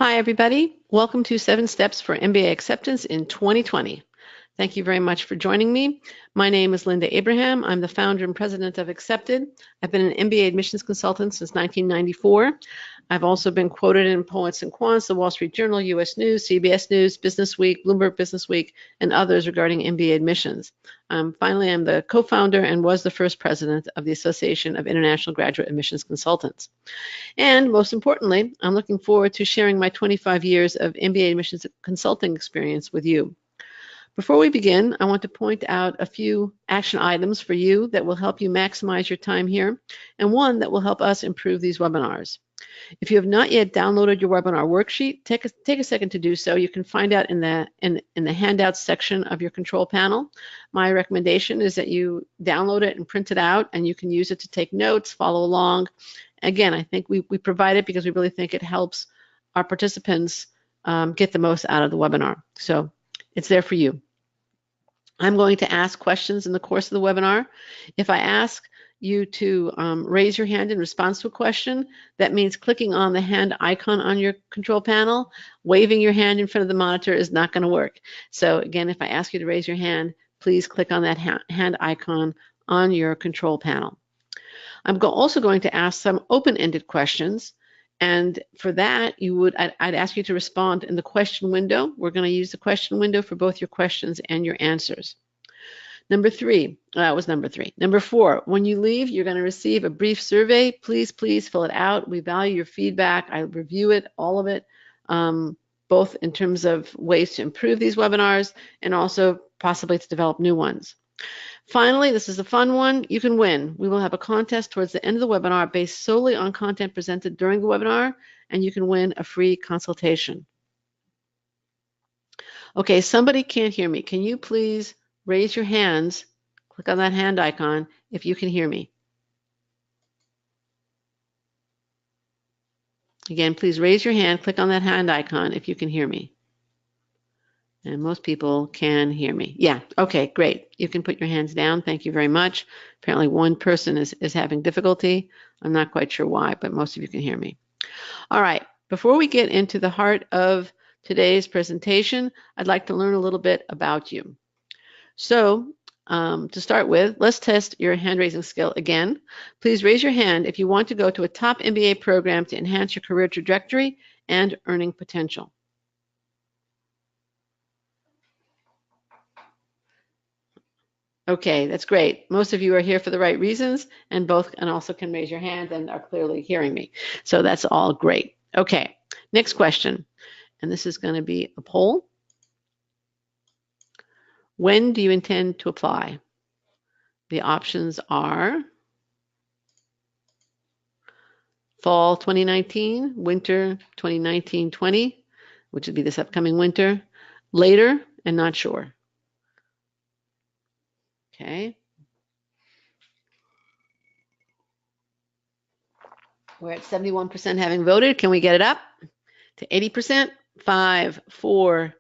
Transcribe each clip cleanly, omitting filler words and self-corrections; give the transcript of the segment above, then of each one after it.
Hi, everybody. Welcome to 7 Steps for MBA Acceptance in 2020. Thank you very much for joining me. My name is Linda Abraham. I'm the founder and president of Accepted. I've been an MBA admissions consultant since 1994. I've also been quoted in Poets and Quants, the Wall Street Journal, US News, CBS News, Business Week, Bloomberg Business Week, and others regarding MBA admissions. Finally, I'm the co-founder and was the first president of the Association of International Graduate Admissions Consultants. And most importantly, I'm looking forward to sharing my 25 years of MBA admissions consulting experience with you. Before we begin, I want to point out a few action items for you that will help you maximize your time here, and one that will help us improve these webinars. If you have not yet downloaded your webinar worksheet, take a second to do so. You can find out in the handouts section of your control panel. My recommendation is that you download it and print it out, and you can use it to take notes, follow along. Again, I think we provide it because we really think it helps our participants get the most out of the webinar. So it's there for you. I'm going to ask questions in the course of the webinar. If I ask you to raise your hand in response to a question, that means clicking on the hand icon on your control panel. Waving your hand in front of the monitor is not going to work. So again, if I ask you to raise your hand, please click on that hand icon on your control panel. I'm also going to ask some open-ended questions, and for that, I'd ask you to respond in the question window. We're going to use the question window for both your questions and your answers. Number 4, when you leave, you're going to receive a brief survey. Please fill it out. We value your feedback. I review it, all of it, both in terms of ways to improve these webinars and also possibly to develop new ones. Finally, this is a fun one. You can win. We will have a contest towards the end of the webinar based solely on content presented during the webinar, and you can win a free consultation. Okay, somebody can't hear me. Can you please raise your hands? Click on that hand icon if you can hear me. Again, please raise your hand. Click on that hand icon if you can hear me. And most people can hear me. Yeah, okay, great. You can put your hands down. Thank you very much. Apparently one person is having difficulty. I'm not quite sure why, but most of you can hear me. All right, before we get into the heart of today's presentation, I'd like to learn a little bit about you. So to start with, let's test your hand-raising skill again. Please raise your hand if you want to go to a top MBA program to enhance your career trajectory and earning potential. Okay, that's great. Most of you are here for the right reasons and also can raise your hand and are clearly hearing me. So that's all great. Okay, next question. And this is going to be a poll. When do you intend to apply? The options are fall 2019, winter 2019-20, which would be this upcoming winter, later and not sure. Okay. We're at 71% having voted. Can we get it up to 80%? 5, 4,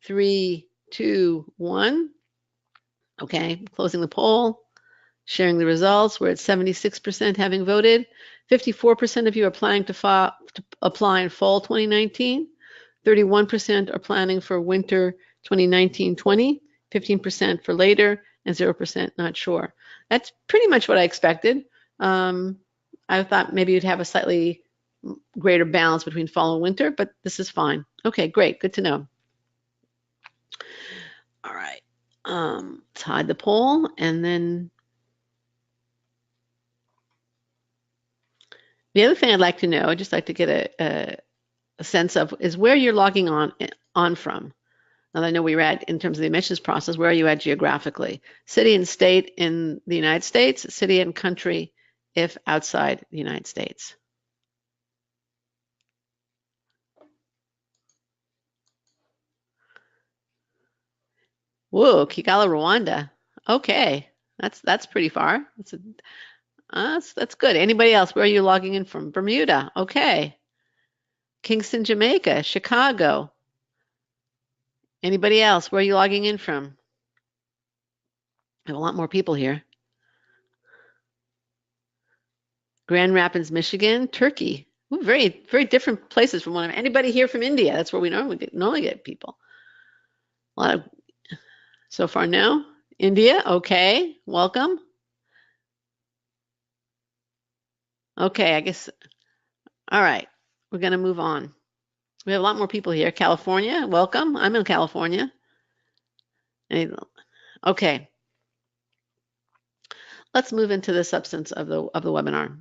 3, 2, 1. Okay, closing the poll, sharing the results. We're at 76% having voted. 54% of you are planning to apply in fall 2019. 31% are planning for winter 2019-20. 15% for later, and 0% not sure. That's pretty much what I expected. I thought maybe you'd have a slightly greater balance between fall and winter, but this is fine. Okay, great, good to know. All right, let's hide the poll, and then the other thing I'd like to know, I'd just like to get a sense of, is where you're logging on from. Now I know where you're at in terms of the admissions process. Where are you at geographically? City and state in the United States, city and country if outside the United States. Whoa, Kigali, Rwanda. Okay, that's pretty far. That's good. Anybody else? Where are you logging in from? Bermuda. Okay. Kingston, Jamaica. Chicago. Anybody else? Where are you logging in from? I have a lot more people here. Grand Rapids, Michigan. Turkey. Very, very different places from one. Anybody here from India? That's where we normally get people. A lot of so far no. India, okay, welcome. Okay, I guess. All right, we're gonna move on. We have a lot more people here. California, welcome. I'm in California. Okay, let's move into the substance of the webinar.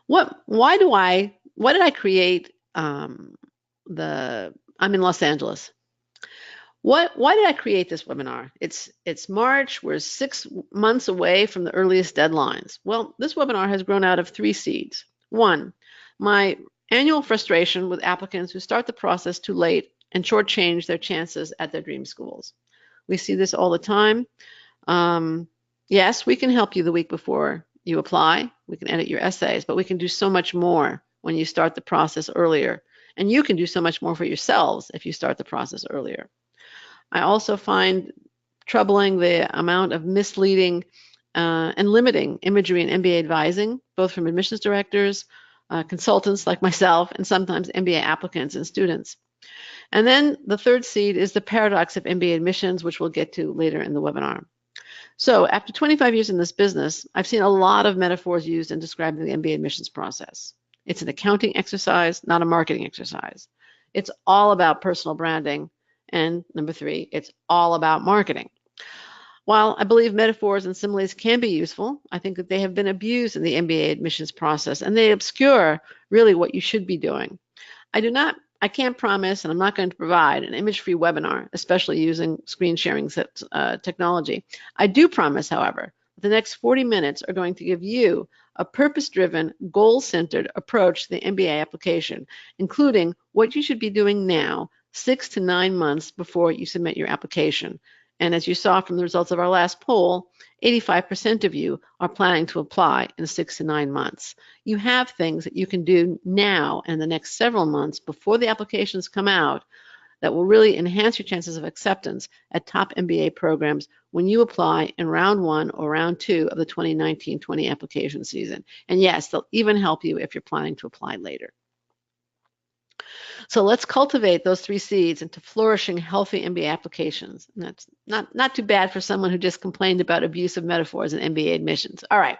Why did I create I'm in Los Angeles. Why did I create this webinar? It's March, we're 6 months away from the earliest deadlines. Well, this webinar has grown out of 3 seeds. 1, my annual frustration with applicants who start the process too late and shortchange their chances at their dream schools. We see this all the time. Yes, we can help you the week before you apply. We can edit your essays, but we can do so much more when you start the process earlier. And you can do so much more for yourselves if you start the process earlier. I also find troubling the amount of misleading and limiting imagery in MBA advising, both from admissions directors, consultants like myself, and sometimes MBA applicants and students. And then the 3rd seed is the paradox of MBA admissions, which we'll get to later in the webinar. So after 25 years in this business, I've seen a lot of metaphors used in describing the MBA admissions process. It's an accounting exercise, not a marketing exercise. It's all about personal branding. And number 3, it's all about marketing. While I believe metaphors and similes can be useful, I think that they have been abused in the MBA admissions process, and they obscure really what you should be doing. I can't promise, and I'm not going to provide an image-free webinar, especially using screen sharing technology. I do promise, however, the next 40 minutes are going to give you a purpose-driven, goal-centered approach to the MBA application, including what you should be doing now, 6 to 9 months before you submit your application. And as you saw from the results of our last poll, 85% of you are planning to apply in 6 to 9 months. You have things that you can do now and the next several months before the applications come out that will really enhance your chances of acceptance at top MBA programs when you apply in round 1 or round 2 of the 2019-20 application season. And yes, they'll even help you if you're planning to apply later. So let's cultivate those 3 seeds into flourishing, healthy MBA applications. And that's not too bad for someone who just complained about abusive metaphors in MBA admissions. All right,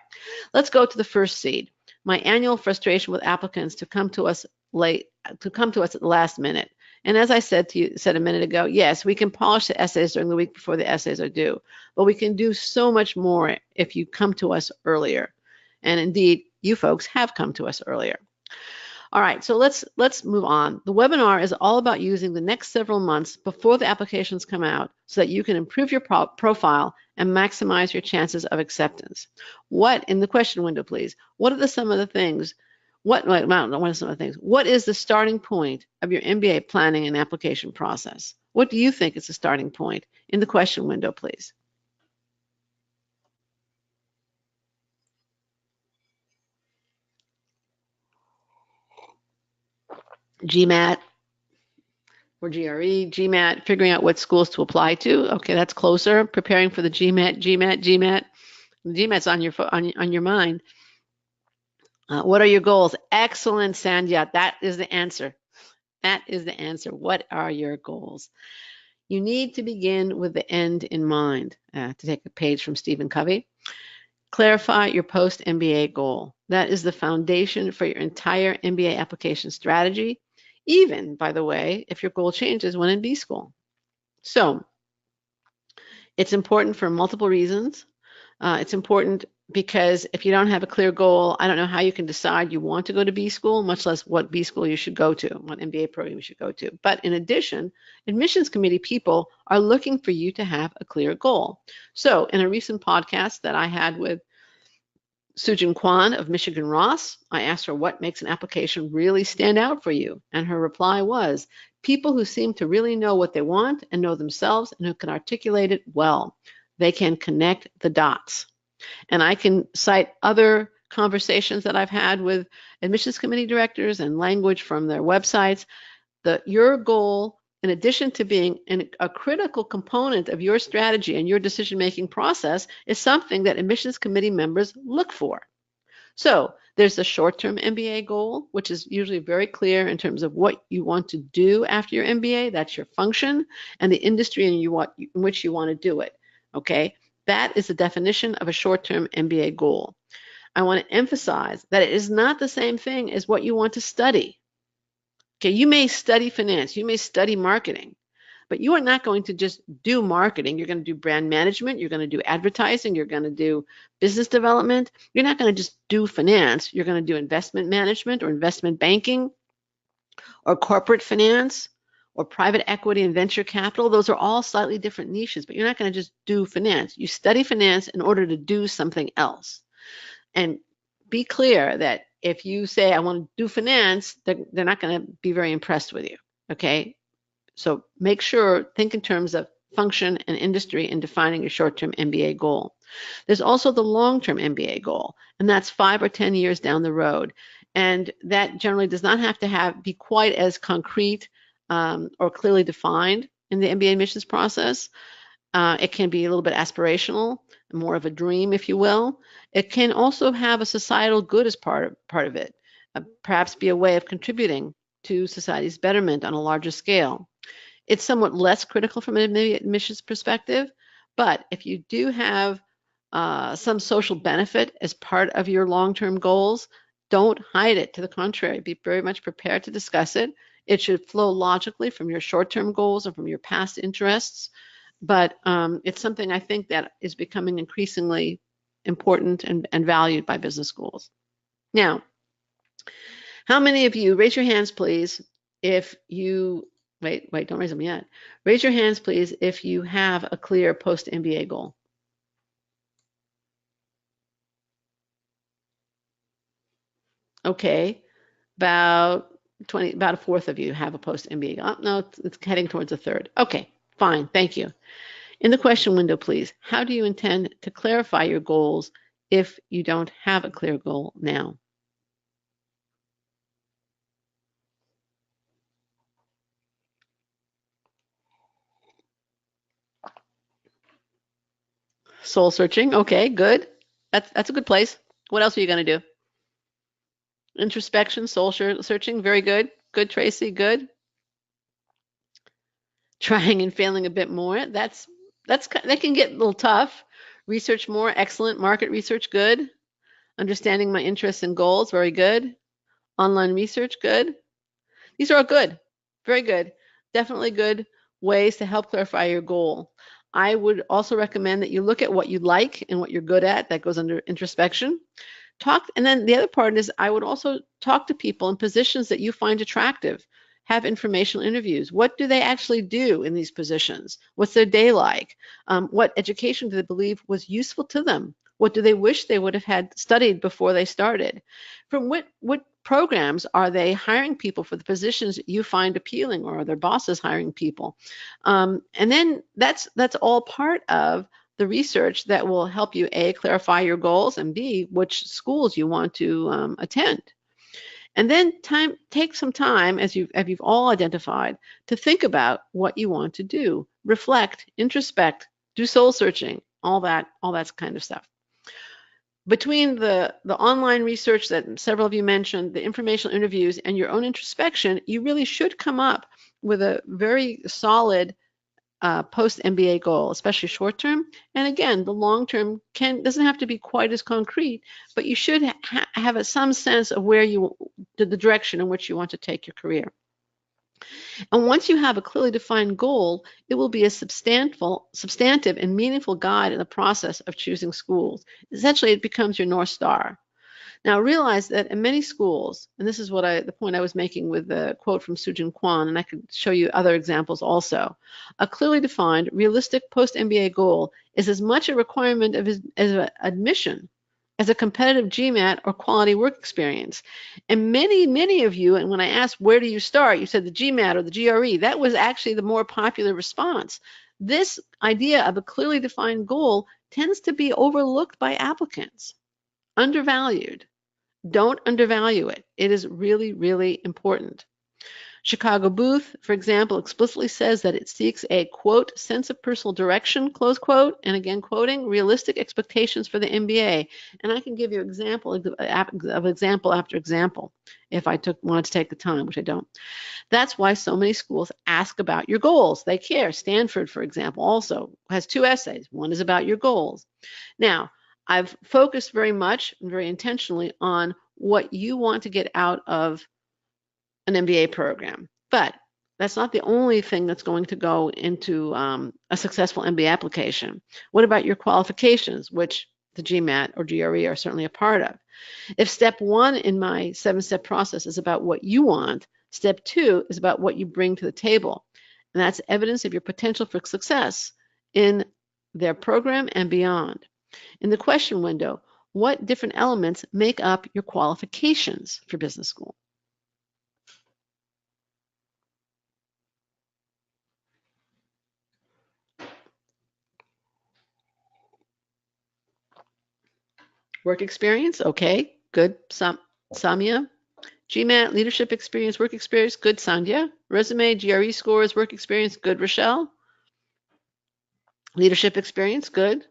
let's go to the 1st seed. My annual frustration with applicants to come to us at the last minute. And as I said a minute ago, yes, we can polish the essays during the week before the essays are due, but we can do so much more if you come to us earlier. And indeed, you folks have come to us earlier. All right, so let's move on. The webinar is all about using the next several months before the applications come out so that you can improve your profile and maximize your chances of acceptance. What, in the question window, please, what are some of the things, what is the starting point of your MBA planning and application process? What do you think is the starting point? In the question window, please. GMAT or GRE, GMAT, figuring out what schools to apply to. Okay, that's closer. Preparing for the GMAT. GMAT's on your mind. What are your goals? Excellent, Sandhya. That is the answer. That is the answer. What are your goals? You need to begin with the end in mind. To take a page from Stephen Covey. Clarify your post-MBA goal. That is the foundation for your entire MBA application strategy, even, by the way, if your goal changes when in B school. So it's important for multiple reasons. It's important because if you don't have a clear goal, I don't know how you can decide you want to go to B school, much less what B school you should go to, what MBA program you should go to. But in addition, admissions committee people are looking for you to have a clear goal. So in a recent podcast that I had with Sujin Kwan of Michigan Ross, I asked her what makes an application really stand out for you. And her reply was, people who seem to really know what they want and know themselves and who can articulate it well. They can connect the dots. And I can cite other conversations that I've had with admissions committee directors and language from their websites. Your goal, in addition to being a critical component of your strategy and your decision-making process, is something that admissions committee members look for. So there's a short-term MBA goal, which is usually very clear in terms of what you want to do after your MBA. That's your function and the industry in which you want to do it. Okay, that is the definition of a short-term MBA goal. I want to emphasize that it is not the same thing as what you want to study. Okay, you may study finance, you may study marketing, but you are not going to just do marketing. You're going to do brand management, you're going to do advertising, you're going to do business development. You're not going to just do finance. You're going to do investment management or investment banking or corporate finance or private equity and venture capital. Those are all slightly different niches, but you're not going to just do finance. You study finance in order to do something else. And be clear that if you say, I want to do finance, they're not going to be very impressed with you, okay? So make sure, think in terms of function and industry in defining your short-term MBA goal. There's also the long-term MBA goal, and that's 5 or 10 years down the road. And that generally does not have to be quite as concrete or clearly defined in the MBA admissions process. It can be a little bit aspirational, more of a dream, if you will. It can also have a societal good as part of it, perhaps be a way of contributing to society's betterment on a larger scale. It's somewhat less critical from an admissions perspective, but if you do have some social benefit as part of your long-term goals, don't hide it. To the contrary, be very much prepared to discuss it. It should flow logically from your short-term goals and from your past interests, but it's something I think that is becoming increasingly important and valued by business schools. Now, how many of you, raise your hands please, if you, wait, don't raise them yet. Raise your hands please if you have a clear post-MBA goal. Okay, about a fourth of you have a post-MBA goal. Oh, no, it's heading towards a third. Okay, fine, thank you. In the question window, please, how do you intend to clarify your goals if you don't have a clear goal now? Soul searching, okay, good. That's a good place. What else are you going to do? Introspection, soul searching, very good. Good, Tracy, good. Trying and failing a bit more. That can get a little tough. Research more, excellent. Market research, good. Understanding my interests and goals, very good. Online research, good. These are all good, very good. Definitely good ways to help clarify your goal. I would also recommend that you look at what you like and what you're good at. That goes under introspection. And then the other part is I would also talk to people in positions that you find attractive. Have informational interviews. What do they actually do in these positions? What's their day like? What education do they believe was useful to them? What do they wish they would have had studied before they started? From what programs are they hiring people for the positions that you find appealing, or are their bosses hiring people? And then that's all part of the research that will help you, A, clarify your goals, and B, which schools you want to attend. And then take some time, as you've all identified, to think about what you want to do. Reflect, introspect, do soul searching, all that kind of stuff. Between the online research that several of you mentioned, the informational interviews, and your own introspection, you really should come up with a very solid post-MBA goal, especially short-term. And again, the long-term doesn't have to be quite as concrete, but you should have some sense of the direction in which you want to take your career. And once you have a clearly defined goal, it will be a substantive and meaningful guide in the process of choosing schools. Essentially, it becomes your North Star. Now realize that in many schools, and this is the point I was making with the quote from Sujin Kwan, and I could show you other examples also, a clearly defined, realistic post-MBA goal is as much a requirement as admission as a competitive GMAT or quality work experience. And many of you, and when I asked where do you start, you said the GMAT or the GRE. That was actually the more popular response. This idea of a clearly defined goal tends to be overlooked by applicants, undervalued. Don't undervalue it. It is really, really important. Chicago Booth, for example, explicitly says that it seeks a, quote, sense of personal direction, close quote, and again, quoting, realistic expectations for the MBA. And I can give you example of example after example if I wanted to take the time, which I don't. That's why so many schools ask about your goals. They care. Stanford, for example, also has 2 essays. One is about your goals. Now, I've focused very much and very intentionally on what you want to get out of an MBA program. But that's not the only thing that's going to go into a successful MBA application. What about your qualifications, which the GMAT or GRE are certainly a part of? If step 1 in my 7-step process is about what you want, step 2 is about what you bring to the table. And that's evidence of your potential for success in their program and beyond. In the question window, what different elements make up your qualifications for business school? Work experience, okay, good, Samia. GMAT, leadership experience, work experience, good, Sandhya. Resume, GRE scores, work experience, good, Rochelle. Leadership experience, good.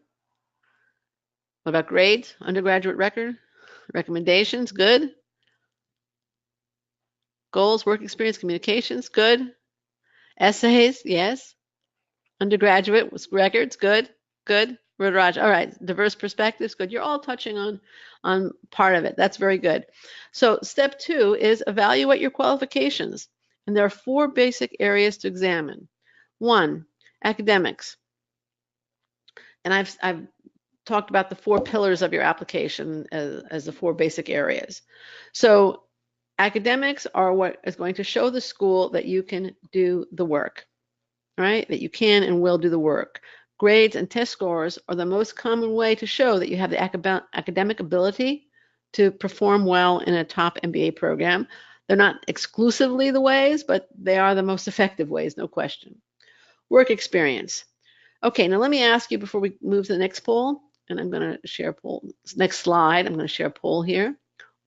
What about grades, undergraduate record, recommendations, good. Goals, work experience, communications, good. Essays, yes. Undergraduate records, good, good. Raj, all right. Diverse perspectives, good. You're all touching on part of it. That's very good. So step 2 is evaluate your qualifications. And there are 4 basic areas to examine. 1, academics. And I've talked about the 4 pillars of your application as the 4 basic areas. So academics are what is going to show the school that you can do the work. Right? That you can and will do the work. Grades and test scores are the most common way to show that you have the academic ability to perform well in a top MBA program. They're not exclusively the ways, but they are the most effective ways, no question. Work experience. Okay, now let me ask you before we move to the next poll, and I'm going to share a poll. Next slide, I'm going to share a poll here.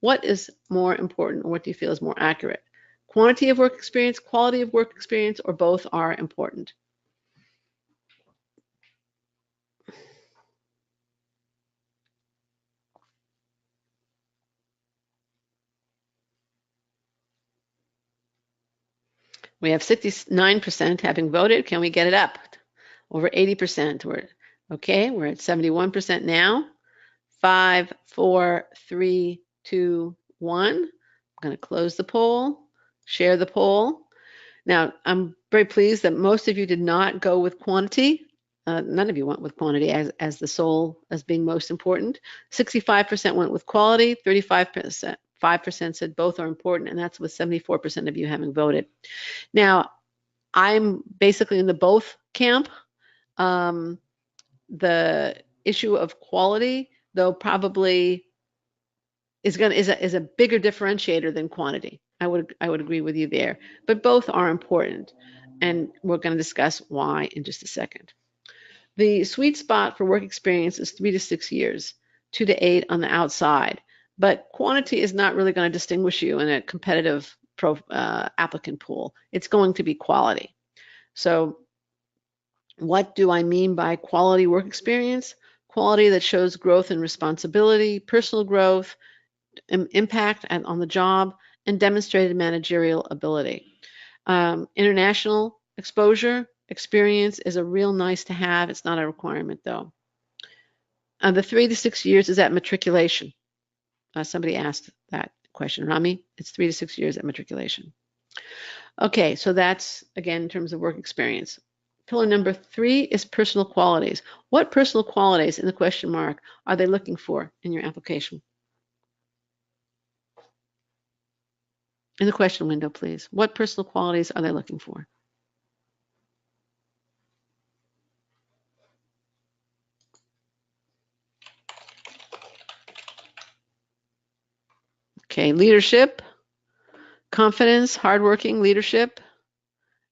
What is more important, or what do you feel is more accurate? Quantity of work experience, quality of work experience, or both are important? We have 69% having voted. Can we get it up? Over 80%. We're at 71% now. 5, 4, 3, 2, 1. I'm going to close the poll, share the poll. Now, I'm very pleased that most of you did not go with quantity. None of you went with quantity as the sole, as being most important. 65% went with quality, 35%, 5% said both are important, and that's with 74% of you having voted. Now, I'm basically in the both camp. The issue of quality, though, probably is a bigger differentiator than quantity. I would agree with you there, but both are important, and we're going to discuss why in just a second. The sweet spot for work experience is 3 to 6 years, 2 to 8 on the outside, but quantity is not really going to distinguish you in a competitive applicant pool. It's going to be quality. So what do I mean by quality work experience? Quality that shows growth and responsibility, personal growth, impact on the job, and demonstrated managerial ability. International exposure, experience is a real nice to have. It's not a requirement though. The 3 to 6 years is at matriculation. Somebody asked that question. Rami, it's 3 to 6 years at matriculation. Okay, so that's, again, in terms of work experience. Pillar number 3 is personal qualities. What personal qualities in the question mark are they looking for in your application? In the question window, please. What personal qualities are they looking for? Okay, leadership, confidence, hardworking, leadership,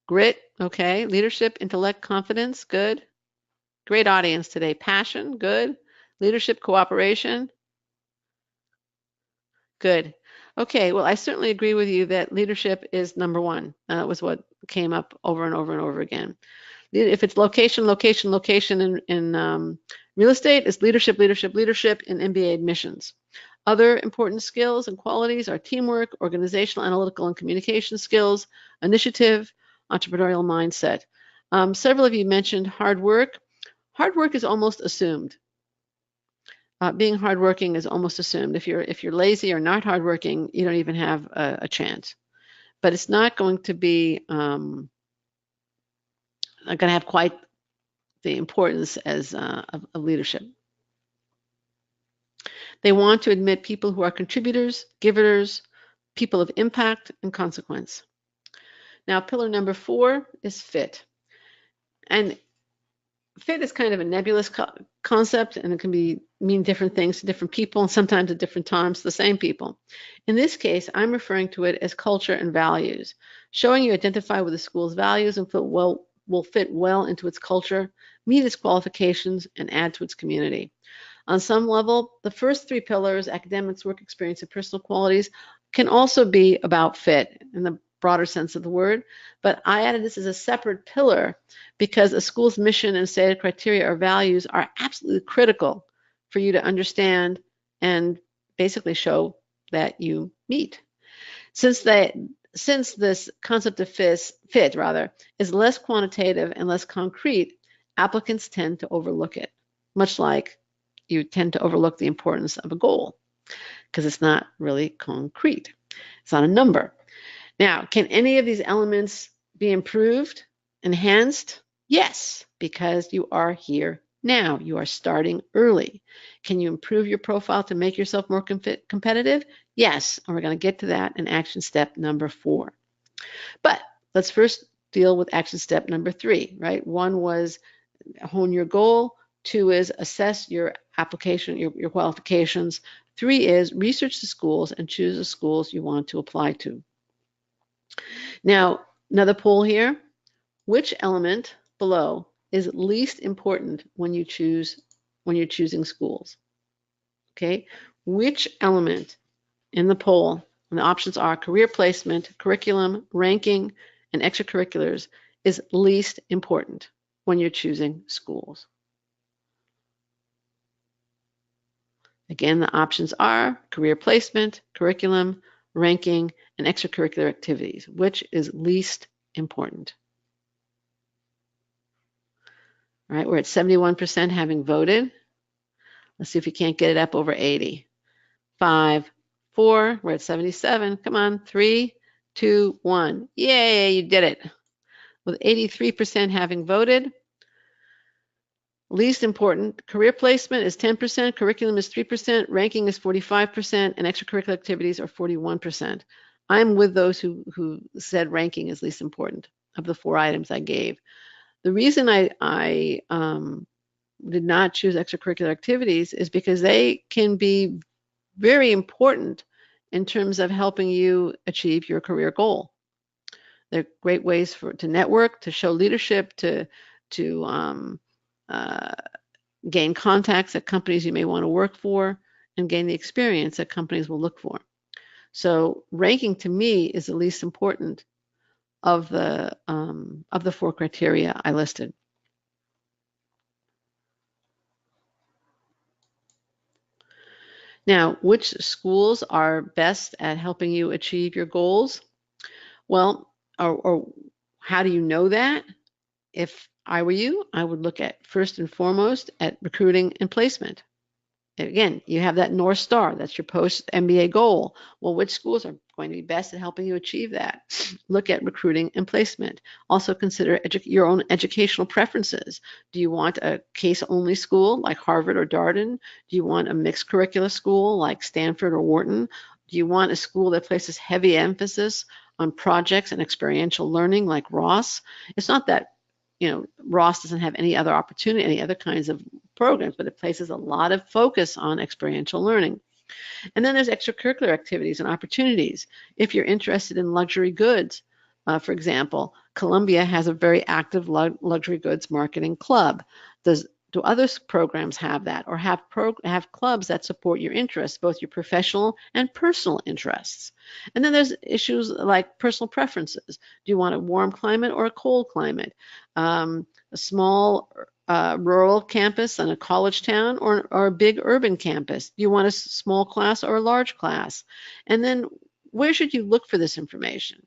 grit, okay, leadership, intellect, confidence, good. Great audience today. Passion, good. Leadership, cooperation, Good. Okay, well, I certainly agree with you that leadership is number one. That was what came up over and over and over again. If it's location, location, location in real estate, it's leadership, leadership, leadership in MBA admissions. Other important skills and qualities are teamwork, organizational, analytical, and communication skills, initiative, entrepreneurial mindset. Several of you mentioned hard work. Hard work is almost assumed. Being hardworking is almost assumed. If you're lazy or not hardworking, you don't even have a chance. But it's not going to be not going to have quite the importance as of leadership. They want to admit people who are contributors, givers, people of impact and consequence. Now, pillar number 4 is fit. And fit is kind of a nebulous concept, and it can mean different things to different people, and sometimes at different times to the same people. In this case, I'm referring to it as culture and values, showing you identify with the school's values and will fit well into its culture, meet its qualifications, and add to its community. On some level, the first 3 pillars, academics, work experience, and personal qualities, can also be about fit in the broader sense of the word, but I added this as a separate pillar because a school's mission and stated criteria or values are absolutely critical for you to understand and basically show that you meet. Since this concept of fit is less quantitative and less concrete, applicants tend to overlook it, much like you tend to overlook the importance of a goal because it's not really concrete. It's not a number. Now, can any of these elements be improved, enhanced? Yes, because you are here now. You are starting early. Can you improve your profile to make yourself more competitive? Yes, and we're going to get to that in action step number 4. But let's first deal with action step number 3, right? 1 was hone your goal. 2 is assess your application, your qualifications. 3 is research the schools and choose the schools you want to apply to. Now, another poll here. Which element below is least important when you're choosing schools? Okay, which element in the poll, and the options are career placement, curriculum, ranking, and extracurriculars, is least important when you're choosing schools? Again, the options are career placement, curriculum, ranking, and extracurricular activities. Which is least important? All right, we're at 71% having voted. Let's see if we can't get it up over 80. 5, 4, we're at 77. Come on, 3, 2, 1. Yay, you did it. With 83% having voted. Least important, career placement is 10%, curriculum is 3%, ranking is 45%, and extracurricular activities are 41%. I'm with those who said ranking is least important of the 4 items I gave. The reason I did not choose extracurricular activities is because they can be very important in terms of helping you achieve your career goal. They're great ways to network, to show leadership, to gain contacts at companies you may want to work for, and gain the experience that companies will look for. So ranking to me is the least important of the 4 criteria I listed. Now, which schools are best at helping you achieve your goals? Well, or how do you know that? If I were you, I would look at first and foremost at recruiting and placement. Again, you have that North Star. That's your post-MBA goal. Well, which schools are going to be best at helping you achieve that? Look at recruiting and placement. Also consider your own educational preferences. Do you want a case-only school like Harvard or Darden? Do you want a mixed curricula school like Stanford or Wharton? Do you want a school that places heavy emphasis on projects and experiential learning like Ross? It's not that Ross doesn't have any other opportunity, any other kinds of programs, but it places a lot of focus on experiential learning. And then there's extracurricular activities and opportunities. If you're interested in luxury goods, for example, Columbia has a very active luxury goods marketing club. Does Do other programs have that, or have clubs that support your interests, both your professional and personal interests? And then there's issues like personal preferences. Do you want a warm climate or a cold climate? A small rural campus in a college town, or a big urban campus? Do you want a small class or a large class? And then where should you look for this information?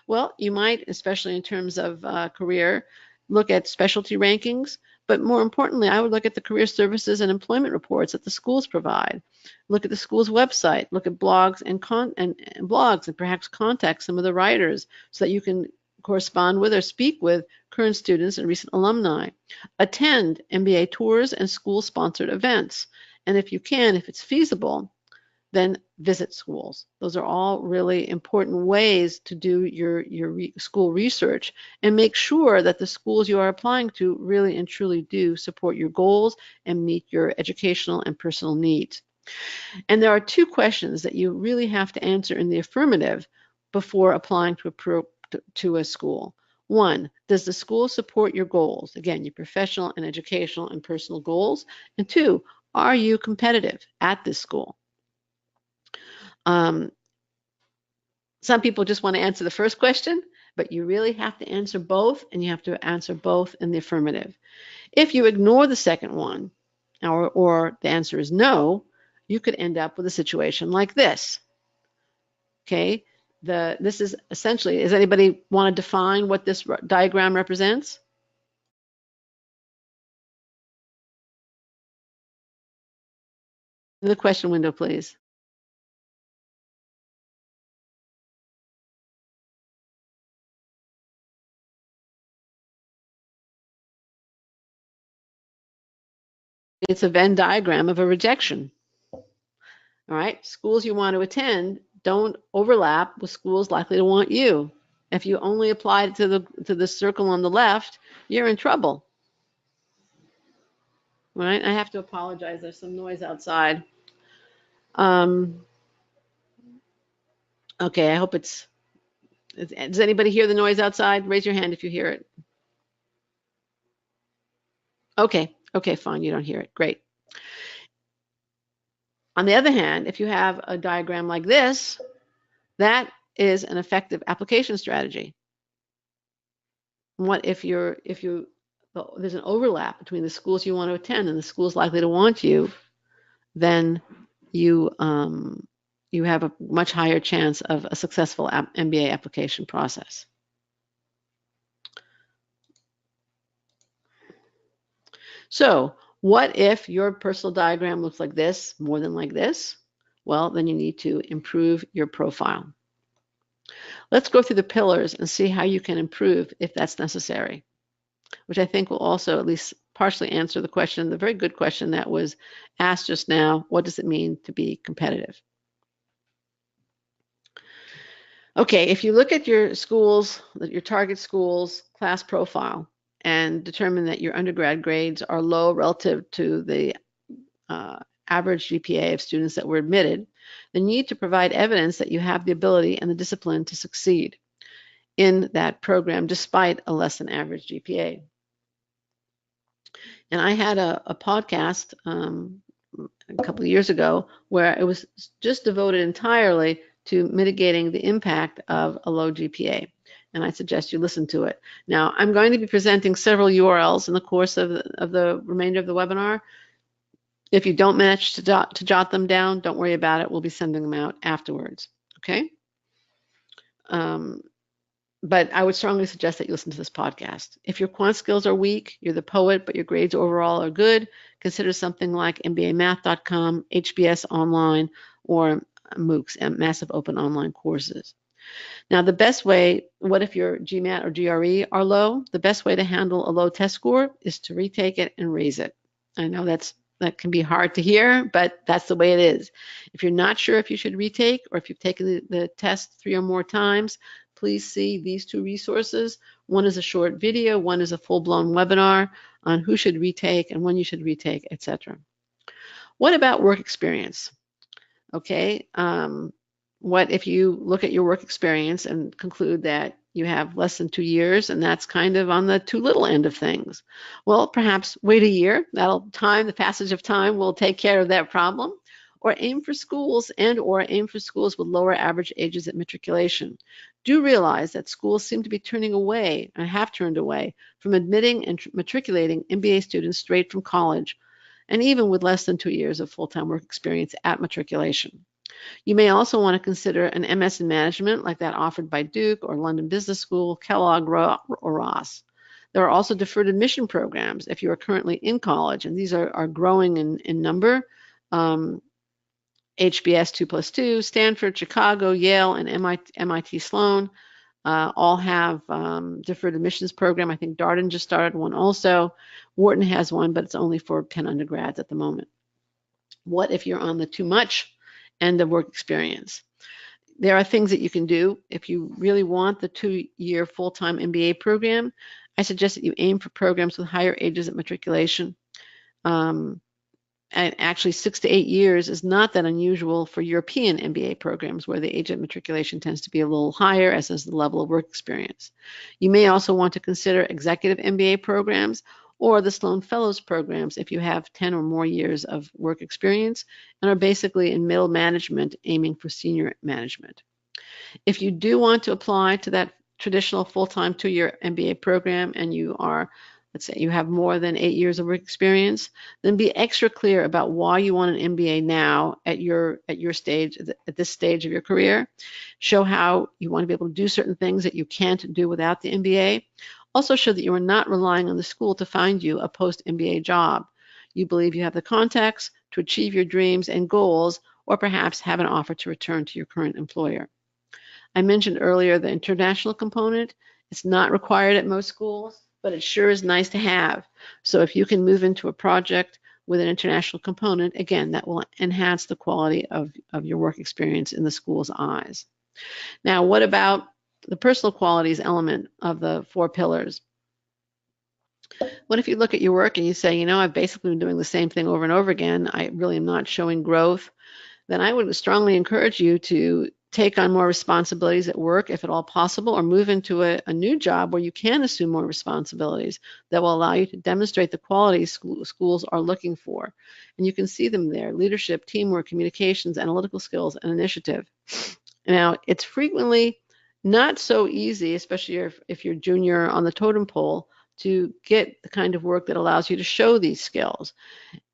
Well, you might, especially in terms of career, look at specialty rankings, but more importantly, I would look at the career services and employment reports that the schools provide. Look at the school's website, look at blogs and perhaps contact some of the writers so that you can correspond with or speak with current students and recent alumni. Attend MBA tours and school-sponsored events. And if you can, if it's feasible, then visit schools. Those are all really important ways to do your school research, and make sure that the schools you are applying to really and truly do support your goals and meet your educational and personal needs. And there are two questions that you really have to answer in the affirmative before applying to a school. One, does the school support your goals? Again, your professional and educational and personal goals. And two, are you competitive at this school? Some people just want to answer the first question, but you really have to answer both, and you have to answer both in the affirmative. If you ignore the second one, or the answer is no, you could end up with a situation like this. Okay, this is essentially, does anybody want to define what this diagram represents? In the question window, please. It's a Venn diagram of a rejection. All right, schools you want to attend don't overlap with schools likely to want you. If you only apply to the circle on the left, you're in trouble. All right, I have to apologize. There's some noise outside. Okay, I hope it's. Does anybody hear the noise outside? Raise your hand if you hear it. Okay, fine. You don't hear it. Great. On the other hand, if you have a diagram like this, that is an effective application strategy. What if there's an overlap between the schools you want to attend and the schools likely to want you, then you have a much higher chance of a successful MBA application process. So what if your personal diagram looks like this, more than like this? Well, then you need to improve your profile. Let's go through the pillars and see how you can improve if that's necessary, which I think will also at least partially answer the question, the very good question that was asked just now: what does it mean to be competitive? Okay, if you look at your schools, your target schools class profile, and determine that your undergrad grades are low relative to the average GPA of students that were admitted, then you need to provide evidence that you have the ability and the discipline to succeed in that program despite a less than average GPA. And I had a podcast a couple of years ago where it was just devoted entirely to mitigating the impact of a low GPA. And I suggest you listen to it. Now, I'm going to be presenting several URLs in the course of the remainder of the webinar. If you don't manage to jot them down, don't worry about it. We'll be sending them out afterwards, okay? But I would strongly suggest that you listen to this podcast. If your quant skills are weak, you're the poet, but your grades overall are good, consider something like mbamath.com, HBS Online, or MOOCs, and Massive Open Online Courses. Now, the best way, what if your GMAT or GRE are low? The best way to handle a low test score is to retake it and raise it. I know that can be hard to hear, but that's the way it is. If you're not sure if you should retake, or if you've taken the test 3 or more times, please see these two resources. One is a short video, one is a full-blown webinar on who should retake and when you should retake, etc. What about work experience? Okay, what if you look at your work experience and conclude that you have less than 2 years, and that's kind of on the too little end of things. Well, perhaps wait a year. The passage of time will take care of that problem. Or aim for schools with lower average ages at matriculation. Do realize that schools seem to be turning away, and have turned away, from admitting and matriculating MBA students straight from college, and even with less than 2 years of full-time work experience at matriculation. You may also want to consider an MS in management like that offered by Duke or London Business School, Kellogg, or Ross. There are also deferred admission programs if you are currently in college, and these are growing in number. HBS 2+2, Stanford, Chicago, Yale, and MIT Sloan all have deferred admissions program. I think Darden just started one also. Wharton has one, but it's only for Penn undergrads at the moment. What if you're on the too much end of work experience? There are things that you can do. If you really want the 2-year full-time MBA program, I suggest that you aim for programs with higher ages at matriculation. And actually 6 to 8 years is not that unusual for European MBA programs, where the age of matriculation tends to be a little higher, as is the level of work experience. You may also want to consider executive MBA programs or the Sloan Fellows programs if you have 10 or more years of work experience and are basically in middle management, aiming for senior management. If you do want to apply to that traditional full-time 2-year MBA program, and you are, let's say you have more than 8 years of work experience, then be extra clear about why you want an MBA now at this stage of your career. Show how you want to be able to do certain things that you can't do without the MBA. Also show that you are not relying on the school to find you a post-MBA job. You believe you have the contacts to achieve your dreams and goals, or perhaps have an offer to return to your current employer. I mentioned earlier the international component. It's not required at most schools, but it sure is nice to have. So if you can move into a project with an international component, again, that will enhance the quality of your work experience in the school's eyes. Now, what about the personal qualities element of the 4 pillars? What if you look at your work and you say, you know, I've basically been doing the same thing over and over again. I really am not showing growth. Then I would strongly encourage you to take on more responsibilities at work, if at all possible, or move into a new job where you can assume more responsibilities that will allow you to demonstrate the qualities schools are looking for. And you can see them there: leadership, teamwork, communications, analytical skills, and initiative. Now, it's frequently not so easy, especially if you're junior on the totem pole, to get the kind of work that allows you to show these skills.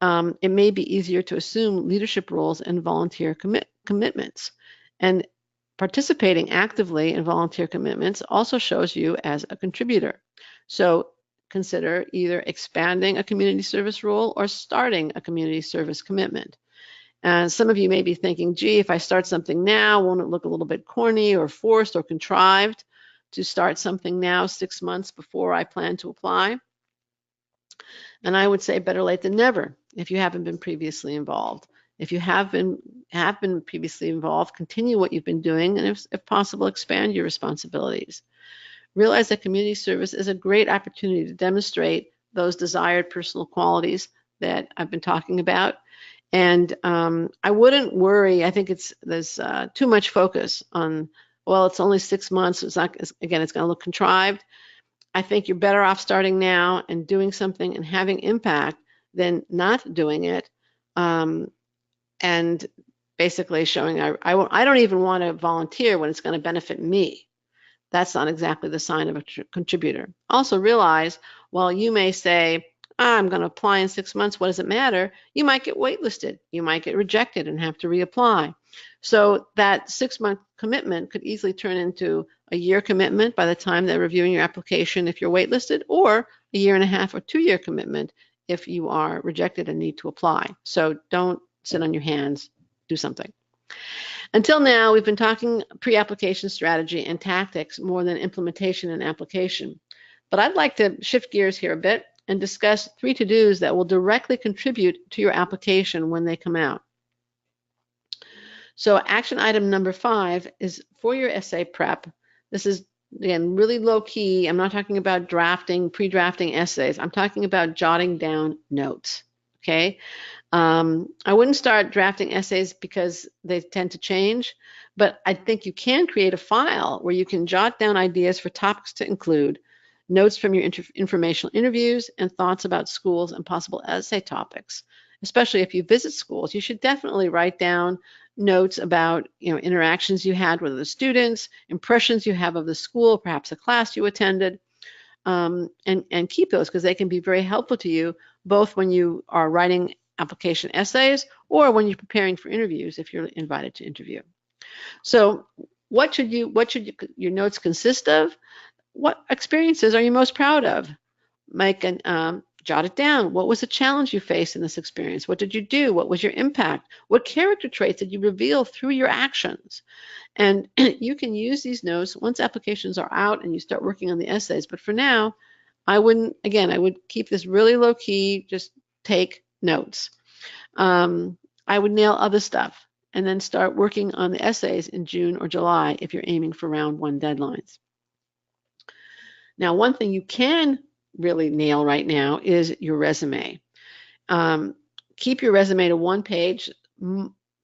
It may be easier to assume leadership roles and volunteer commitments. And participating actively in volunteer commitments also shows you as a contributor. So consider either expanding a community service role or starting a community service commitment. And some of you may be thinking, gee, if I start something now, won't it look a little bit corny or forced or contrived to start something now 6 months before I plan to apply? And I would say better late than never if you haven't been previously involved. If you have been previously involved, continue what you've been doing, and if possible, expand your responsibilities. Realize that community service is a great opportunity to demonstrate those desired personal qualities that I've been talking about. And I wouldn't worry. I think there's too much focus on, well, it's only 6 months. It's not, again, it's going to look contrived. I think you're better off starting now and doing something and having impact than not doing it. And basically showing I don't even want to volunteer when it's going to benefit me. That's not exactly the sign of a contributor. Also realize, while you may say, I'm going to apply in 6 months, what does it matter? You might get waitlisted. You might get rejected and have to reapply. So that 6-month commitment could easily turn into a year commitment by the time they're reviewing your application if you're waitlisted, or a 1.5 or 2-year commitment if you are rejected and need to apply. So don't sit on your hands, do something. Until now, we've been talking pre-application strategy and tactics more than implementation and application. But I'd like to shift gears here a bit and discuss 3 to-dos that will directly contribute to your application when they come out. So action item number 5 is for your essay prep. This is, again, really low key. I'm not talking about drafting, pre-drafting essays. I'm talking about jotting down notes, okay? I wouldn't start drafting essays because they tend to change, but I think you can create a file where you can jot down ideas for topics to include, notes from your informational interviews, and thoughts about schools and possible essay topics. Especially if you visit schools, you should definitely write down notes about interactions you had with the students, impressions you have of the school, perhaps a class you attended, and keep those because they can be very helpful to you both when you are writing application essays or when you're preparing for interviews if you're invited to interview. So what should your notes consist of? What experiences are you most proud of? Jot it down. What was the challenge you faced in this experience? What did you do? What was your impact? What character traits did you reveal through your actions? And you can use these notes once applications are out and you start working on the essays. But for now, I would keep this really low key, just take notes. I would nail other stuff and then start working on the essays in June or July if you're aiming for round 1 deadlines. Now, one thing you can really nail right now is your resume. Keep your resume to 1 page.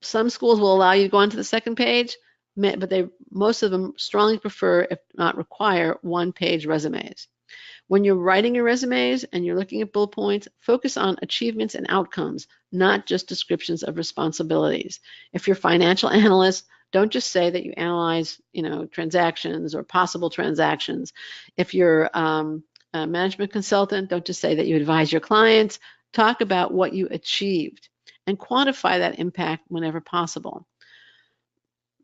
Some schools will allow you to go on to the 2nd page, but most of them strongly prefer, if not require, 1-page resumes. When you're writing your resumes and you're looking at bullet points, focus on achievements and outcomes, not just descriptions of responsibilities. If you're a financial analyst, don't just say that you analyze, transactions or possible transactions. If you're a management consultant, don't just say that you advise your clients. Talk about what you achieved and quantify that impact whenever possible.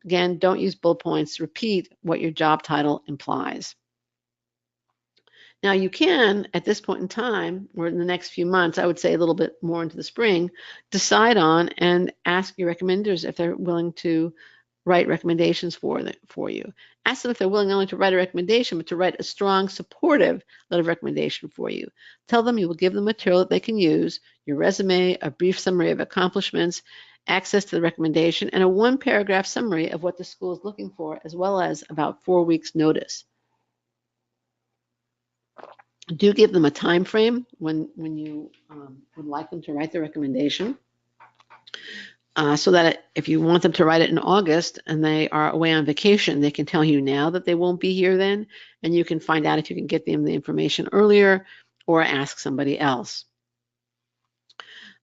Again, don't use bullet points. Repeat what your job title implies. Now you can, at this point in time, or in the next few months, I would say a little bit more into the spring, decide on and ask your recommenders if they're willing to write recommendations for you. Ask them if they're willing not only to write a recommendation, but to write a strong, supportive letter of recommendation for you. Tell them you will give them material that they can use, your resume, a brief summary of accomplishments, access to the recommendation, and a 1-paragraph summary of what the school is looking for, as well as about 4 weeks' notice. Do give them a time frame when you would like them to write the recommendation, so that if you want them to write it in August and they are away on vacation, they can tell you now that they won't be here then, and you can find out if you can get them the information earlier or ask somebody else.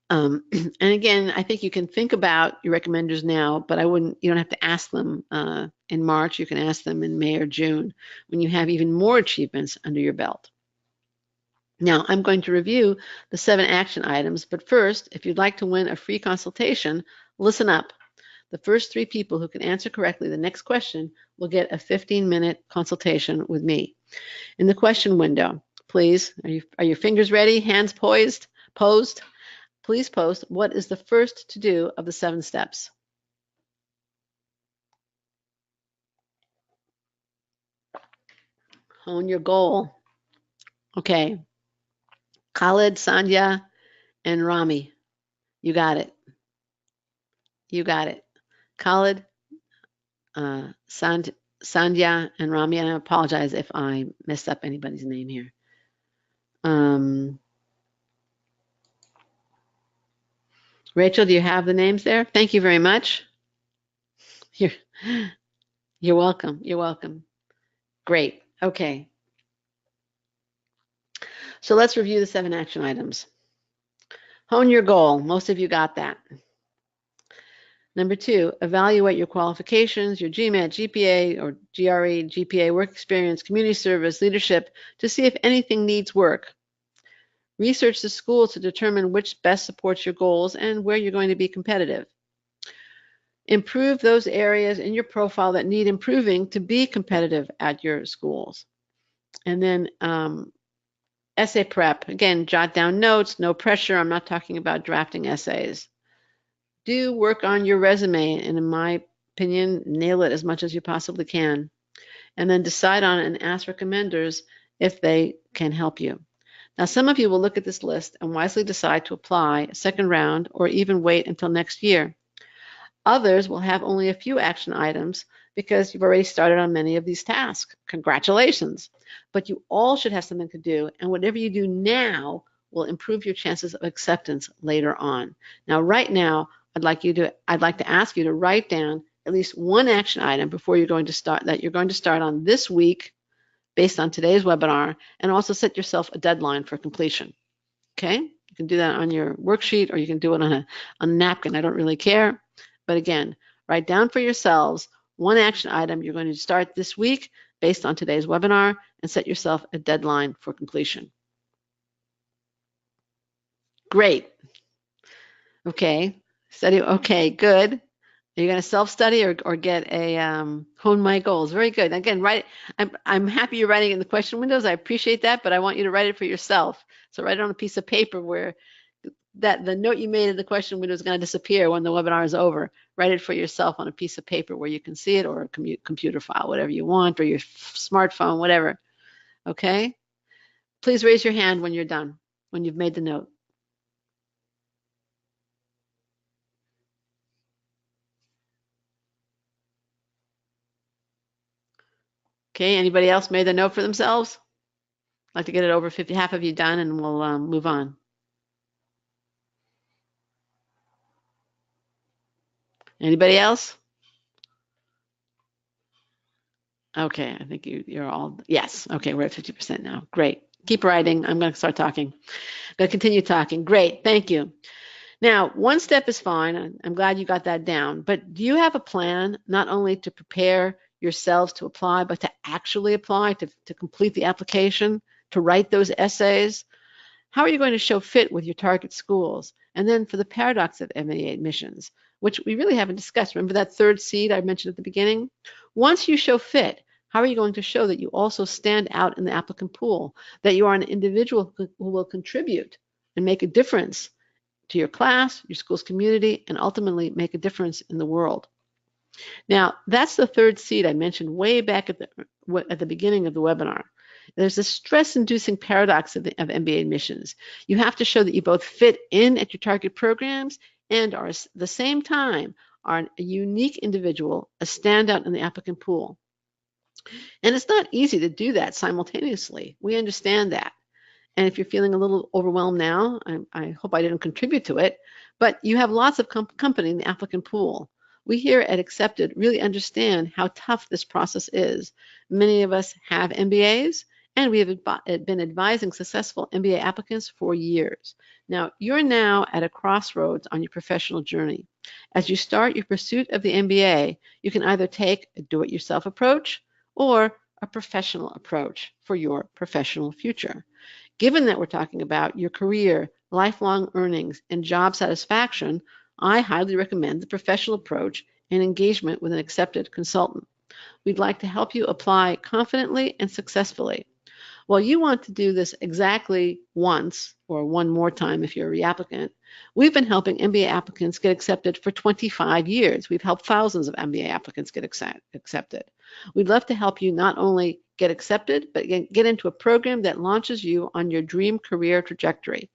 And again, I think you can think about your recommenders now, but you don't have to ask them in March. You can ask them in May or June when you have even more achievements under your belt. Now, I'm going to review the 7 action items, but first, if you'd like to win a free consultation, listen up. The first 3 people who can answer correctly the next question will get a 15-minute consultation with me. In the question window, please, are your fingers ready, hands posed? Please post what is the first to do of the 7 steps. Hone your goal. Okay. Khalid, Sandhya, and Rami. You got it. You got it. Khalid, Sandhya, and Rami, and I apologize if I messed up anybody's name here. Rachel, do you have the names there? Thank you very much. You're welcome. You're welcome. Great. Okay. So let's review the 7 action items. Hone your goal. Most of you got that. Number 2, evaluate your qualifications, your GMAT, GPA, or GRE, GPA, work experience, community service, leadership, to see if anything needs work. Research the school to determine which best supports your goals and where you're going to be competitive. Improve those areas in your profile that need improving to be competitive at your schools. And then essay prep. Again, jot down notes, no pressure. I'm not talking about drafting essays. Do work on your resume, and in my opinion, nail it as much as you possibly can. And then decide on and ask recommenders if they can help you. Now, some of you will look at this list and wisely decide to apply a 2nd round or even wait until next year. Others will have only a few action items because you've already started on many of these tasks. Congratulations. But you all should have something to do, and whatever you do now will improve your chances of acceptance later on. Now, right now, I'd like to ask you to write down at least one action item before you're going to start on this week based on today's webinar, and also set yourself a deadline for completion. Okay? You can do that on your worksheet, or you can do it on a napkin. I don't really care. But again, write down for yourselves one action item you're going to start this week based on today's webinar, and set yourself a deadline for completion. Great. Okay. Study. Okay, good. Are you going to self-study or get a hone my goals? Very good. Again, I'm happy you're writing in the question windows. I appreciate that, but I want you to write it for yourself. So write it on a piece of paper where the note you made in the question window is going to disappear when the webinar is over. Write it for yourself on a piece of paper where you can see it, or a computer file, whatever you want, or your smartphone, whatever. Okay? Please raise your hand when you're done, when you've made the note. Okay, anybody else made the note for themselves? I'd like to get it over 50, half of you done, and we'll move on. Anybody else? Okay, I think you're all, yes. Okay, we're at 50% now. Great. Keep writing. I'm going to start talking. I'm going to continue talking. Great, thank you. Now, one step is fine. I'm glad you got that down. But do you have a plan not only to prepare yourselves to apply, but to actually apply, to complete the application, to write those essays? How are you going to show fit with your target schools? And then for the paradox of MBA admissions, which we really haven't discussed. Remember that third seed I mentioned at the beginning? Once you show fit, how are you going to show that you also stand out in the applicant pool, that you are an individual who will contribute and make a difference to your class, your school's community, and ultimately make a difference in the world? Now, that's the third seed I mentioned way back at the beginning of the webinar. There's a stress-inducing paradox of MBA admissions. You have to show that you both fit in at your target programs and are at the same time are a unique individual, a standout in the applicant pool. And it's not easy to do that simultaneously. We understand that. And if you're feeling a little overwhelmed now, I hope I didn't contribute to it, but you have lots of company in the applicant pool. We here at Accepted really understand how tough this process is. Many of us have MBAs, and we have been advising successful MBA applicants for years. Now, you're now at a crossroads on your professional journey. As you start your pursuit of the MBA, you can either take a do-it-yourself approach or a professional approach for your professional future. Given that we're talking about your career, lifelong earnings, and job satisfaction, I highly recommend the professional approach and engagement with an accepted consultant. We'd like to help you apply confidently and successfully. While you want to do this exactly once, or one more time if you're a reapplicant, we've been helping MBA applicants get accepted for 25 years. We've helped thousands of MBA applicants get accepted. We'd love to help you not only get accepted, but get into a program that launches you on your dream career trajectory.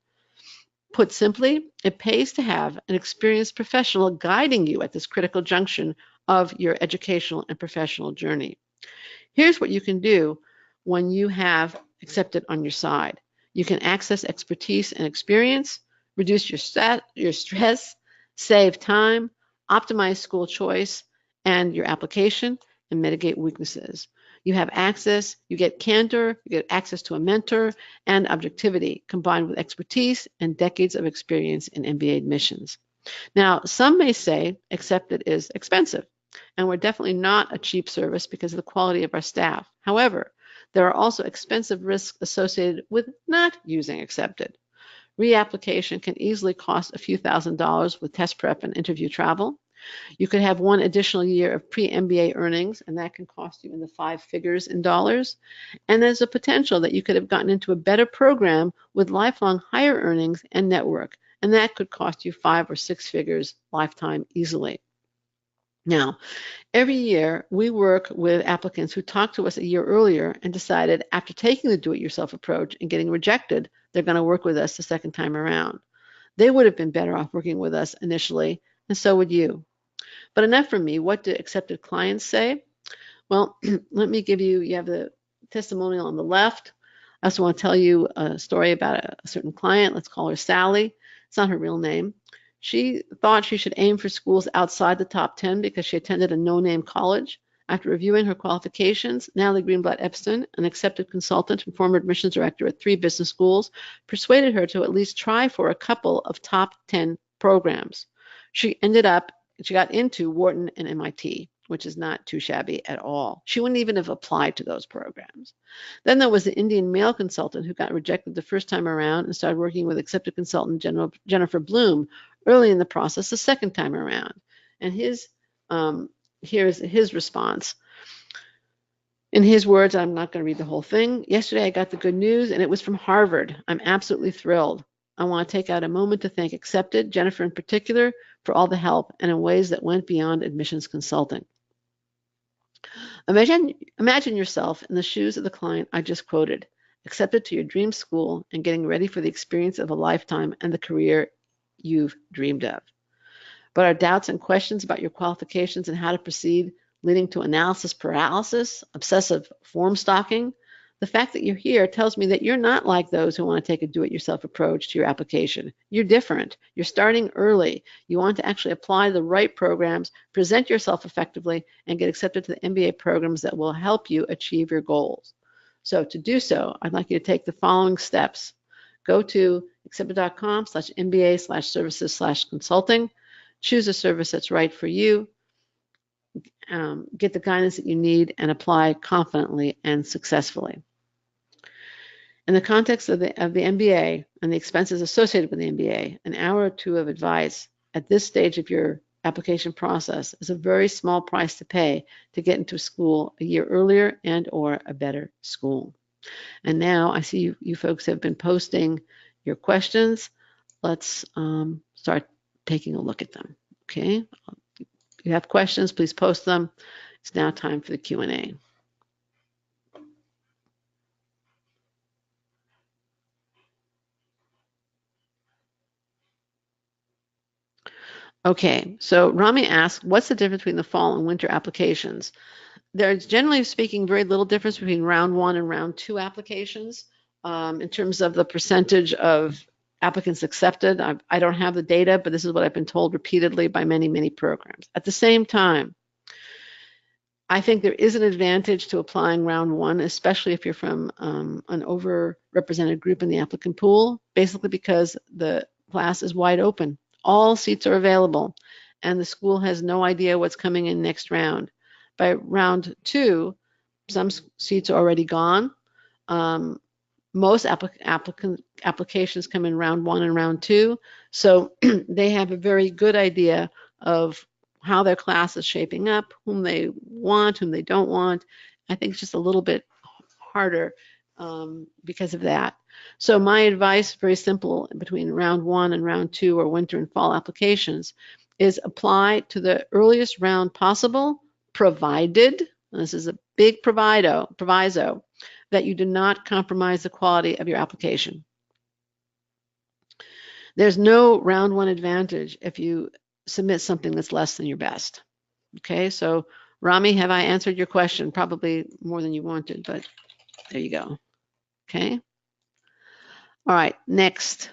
Put simply, it pays to have an experienced professional guiding you at this critical junction of your educational and professional journey. Here's what you can do when you have Accepted on your side. You can access expertise and experience, reduce your stress, save time, optimize school choice and your application, and mitigate weaknesses. You have access, you get candor, you get access to a mentor, and objectivity combined with expertise and decades of experience in MBA admissions. Now, some may say Accepted is expensive, and we're definitely not a cheap service because of the quality of our staff. However, there are also expensive risks associated with not using Accepted. Reapplication can easily cost a few $1,000s with test prep and interview travel. You could have one additional year of pre-MBA earnings, and that can cost you in the 5 figures in dollars. And there's a potential that you could have gotten into a better program with lifelong higher earnings and network, and that could cost you 5 or 6 figures lifetime easily. Now, every year we work with applicants who talked to us a year earlier and decided after taking the do-it-yourself approach and getting rejected, they're going to work with us the second time around. They would have been better off working with us initially, and so would you. But enough from me. What do accepted clients say? Well, let me give you have the testimonial on the left. I also want to tell you a story about a certain client. Let's call her Sally. It's not her real name. She thought she should aim for schools outside the top 10 because she attended a no-name college. After reviewing her qualifications, Natalie Greenblatt-Epstein, an accepted consultant and former admissions director at 3 business schools, persuaded her to at least try for a couple of top 10 programs. She got into Wharton and MIT, which is not too shabby at all. She wouldn't even have applied to those programs. Then there was the Indian male consultant who got rejected the first time around and started working with accepted consultant Jennifer Bloom early in the process the second time around. And here's his response. In his words, I'm not going to read the whole thing. Yesterday I got the good news and it was from Harvard. I'm absolutely thrilled. I want to take out a moment to thank Accepted, Jennifer in particular, for all the help and in ways that went beyond admissions consulting. Imagine yourself in the shoes of the client I just quoted, accepted to your dream school and getting ready for the experience of a lifetime and the career you've dreamed of. But are doubts and questions about your qualifications and how to proceed leading to analysis paralysis, obsessive form stalking? The fact that you're here tells me that you're not like those who want to take a do-it-yourself approach to your application. You're different. You're starting early. You want to actually apply the right programs, present yourself effectively, and get accepted to the MBA programs that will help you achieve your goals. So to do so, I'd like you to take the following steps. Go to accepted.com/MBA/services/consulting. Choose a service that's right for you. Get the guidance that you need and apply confidently and successfully. In the context of the MBA and the expenses associated with the MBA, an hour or two of advice at this stage of your application process is a very small price to pay to get into school a year earlier and or a better school. And now I see you folks have been posting your questions. Let's start taking a look at them. Okay. If you have questions, please post them. It's now time for the Q&A. Okay, so Rami asks, what's the difference between the fall and winter applications? There's generally speaking very little difference between round 1 and round 2 applications in terms of the percentage of applicants accepted. I don't have the data, but this is what I've been told repeatedly by many, many programs. At the same time, I think there is an advantage to applying round 1, especially if you're from an overrepresented group in the applicant pool, basically because the class is wide open. All seats are available, and the school has no idea what's coming in next round. By round 2, some seats are already gone. Most applications come in round 1 and round 2, so they have a very good idea of how their class is shaping up, whom they want, whom they don't want. I think it's just a little bit harder because of that. So my advice, very simple, between round 1 and round 2 or winter and fall applications is apply to the earliest round possible, provided, and this is a big proviso, that you do not compromise the quality of your application. There's no round 1 advantage if you submit something that's less than your best. Okay, so Rami, have I answered your question? Probably more than you wanted, but there you go. Okay. All right, next.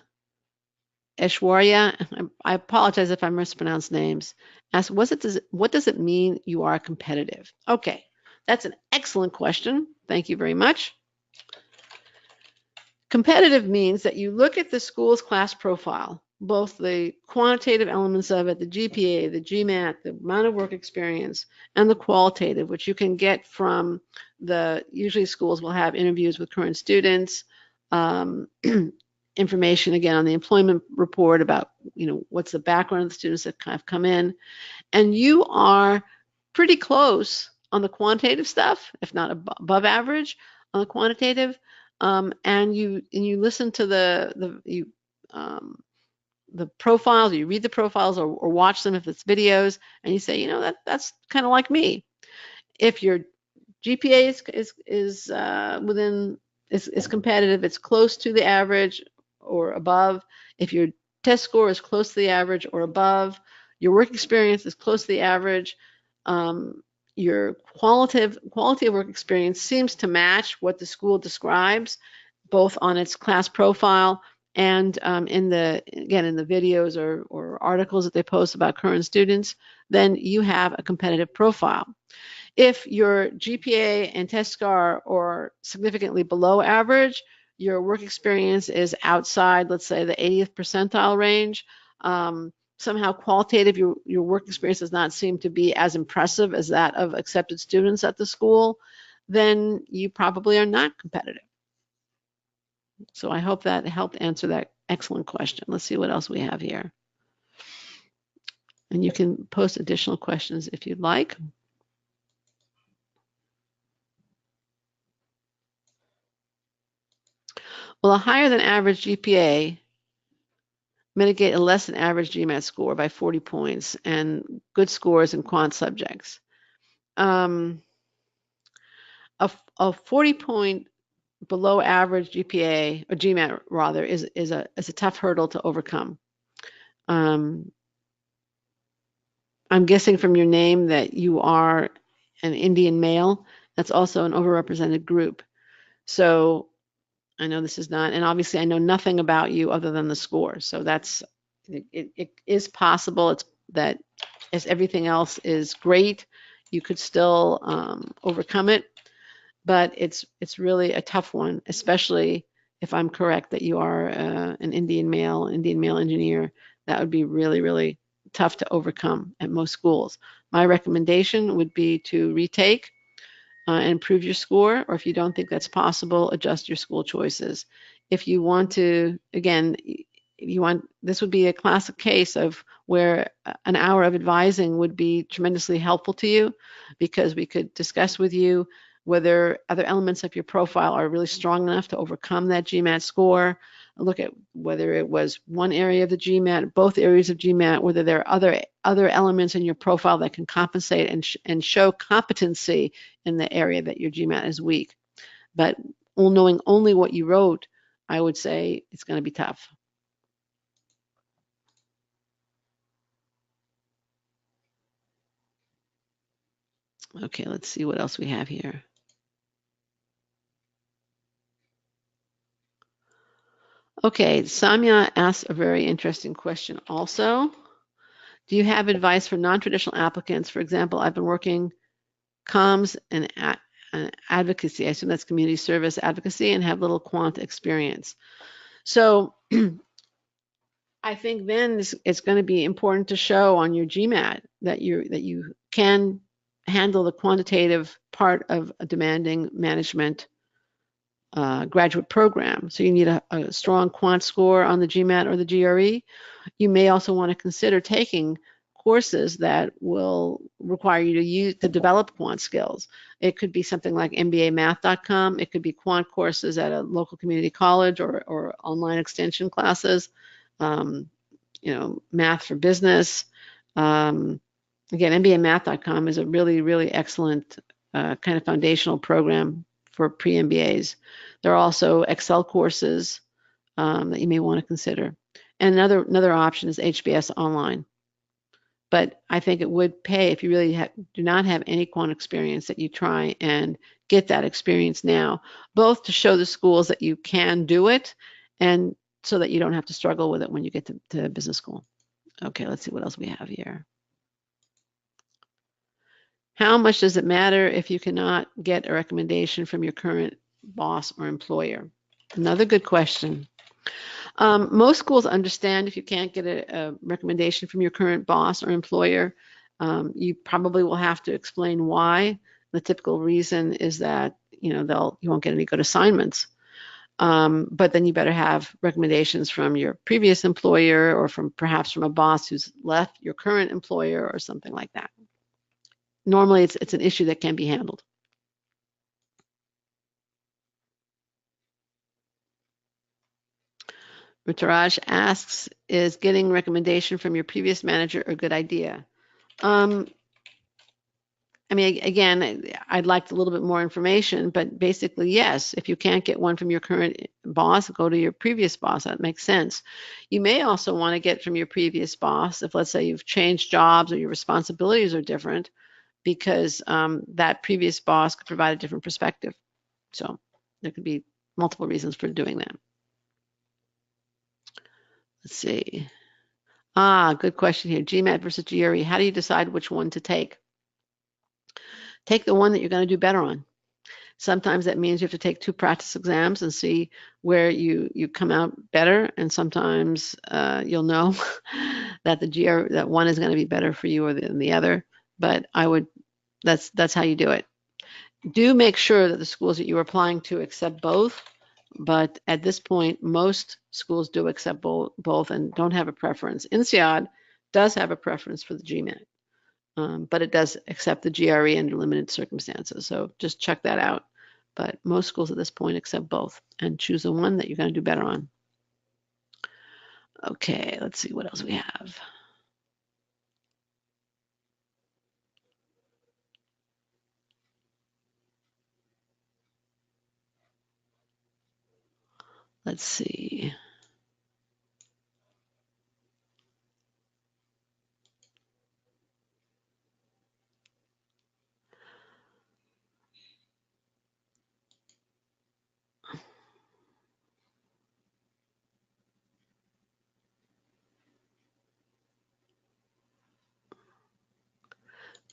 Aishwarya, I apologize if I mispronounce names, asks, what does it mean you are competitive? Okay, that's an excellent question. Thank you very much. Competitive means that you look at the school's class profile, both the quantitative elements of it, the GPA, the GMAT, the amount of work experience, and the qualitative, which you can get from usually schools will have interviews with current students, information again on the employment report about, what's the background of the students that have come in. And you are pretty close on the quantitative stuff, if not above average on the quantitative. And you listen to the profiles, or you read the profiles or watch them if it's videos, and you say, that's kind of like me. If your GPA is competitive, it's close to the average or above. If your test score is close to the average or above, your work experience is close to the average, your quality of work experience seems to match what the school describes, both on its class profile and in the videos or articles that they post about current students, then you have a competitive profile. If your GPA and test score are significantly below average, your work experience is outside, let's say, the 80th percentile range, somehow qualitative, your work experience does not seem to be as impressive as that of accepted students at the school, then you probably are not competitive. So I hope that helped answer that excellent question. Let's see what else we have here. And you can post additional questions if you'd like. Will a higher than average GPA mitigate a less than average GMAT score by 40 points and good scores in quant subjects? A 40-point below average GPA, or GMAT rather, is a tough hurdle to overcome. I'm guessing from your name that you are an Indian male. That's also an overrepresented group. So I know this is not, and obviously I know nothing about you other than the score. So that's, it is possible. It's that as everything else is great, you could still overcome it. But it's really a tough one, especially if I'm correct that you are an Indian male engineer. That would be really, really tough to overcome at most schools. My recommendation would be to retake and improve your score, or if you don't think that's possible, adjust your school choices. If you want to, again, this would be a classic case of where an hour of advising would be tremendously helpful to you, because we could discuss with you whether other elements of your profile are really strong enough to overcome that GMAT score. Look at whether it was one area of the GMAT, both areas of GMAT, whether there are other elements in your profile that can compensate and show competency in the area that your GMAT is weak. But knowing only what you wrote, I would say it's going to be tough. Okay, let's see what else we have here. Okay, Samya asks a very interesting question also. Do you have advice for non-traditional applicants? For example, I've been working comms and advocacy. I assume that's community service advocacy, and have little quant experience. So I think then it's going to be important to show on your GMAT that you can handle the quantitative part of a demanding management graduate program. So you need a strong quant score on the GMAT or the GRE. You may also want to consider taking courses that will require you to develop quant skills. It could be something like MBAmath.com. It could be quant courses at a local community college or online extension classes. Math for business. Again, MBAmath.com is a really, really excellent kind of foundational program for pre-MBAs. There are also Excel courses that you may want to consider. And another option is HBS Online. But I think it would pay if you really do not have any quant experience that you try and get that experience now, both to show the schools that you can do it and so that you don't have to struggle with it when you get to business school. Okay, let's see what else we have here. How much does it matter if you cannot get a recommendation from your current boss or employer? Another good question. Most schools understand if you can't get a recommendation from your current boss or employer, you probably will have to explain why. The typical reason is that you won't get any good assignments. But then you better have recommendations from your previous employer or perhaps from a boss who's left your current employer or something like that. Normally, it's an issue that can be handled. Rutaraj asks, is getting recommendation from your previous manager a good idea? I mean, again, I'd like a little bit more information, but basically, yes, if you can't get one from your current boss, go to your previous boss. That makes sense. You may also want to get from your previous boss if, let's say, you've changed jobs or your responsibilities are different, because that previous boss could provide a different perspective. So there could be multiple reasons for doing that. Let's see. Good question here. GMAT versus GRE. How do you decide which one to take? Take the one that you're going to do better on. Sometimes that means you have to take 2 practice exams and see where you come out better, and sometimes you'll know that that one is going to be better for you than the other. But that's how you do it. Do make sure that the schools that you're applying to accept both, but at this point, most schools do accept both and don't have a preference. INSEAD does have a preference for the GMAT, but it does accept the GRE under limited circumstances, so just check that out. But most schools at this point accept both, and choose the one that you're going to do better on. Okay, let's see what else we have. Let's see.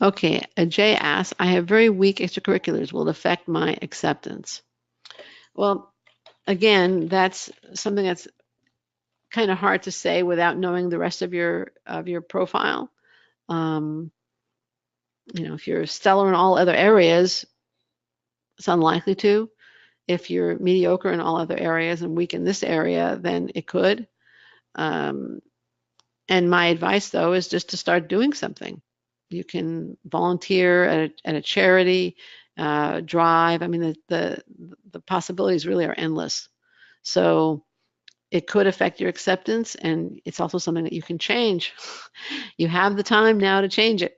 Okay, Jay asks, I have very weak extracurriculars. Will it affect my acceptance? Well, again, that's something that's kind of hard to say without knowing the rest of your profile. If you're stellar in all other areas, it's unlikely to. If you're mediocre in all other areas and weak in this area, then it could. And my advice, though, is just to start doing something. You can volunteer at a charity, drive. I mean, the possibilities really are endless. So it could affect your acceptance, and it's also something that you can change. You have the time now to change it.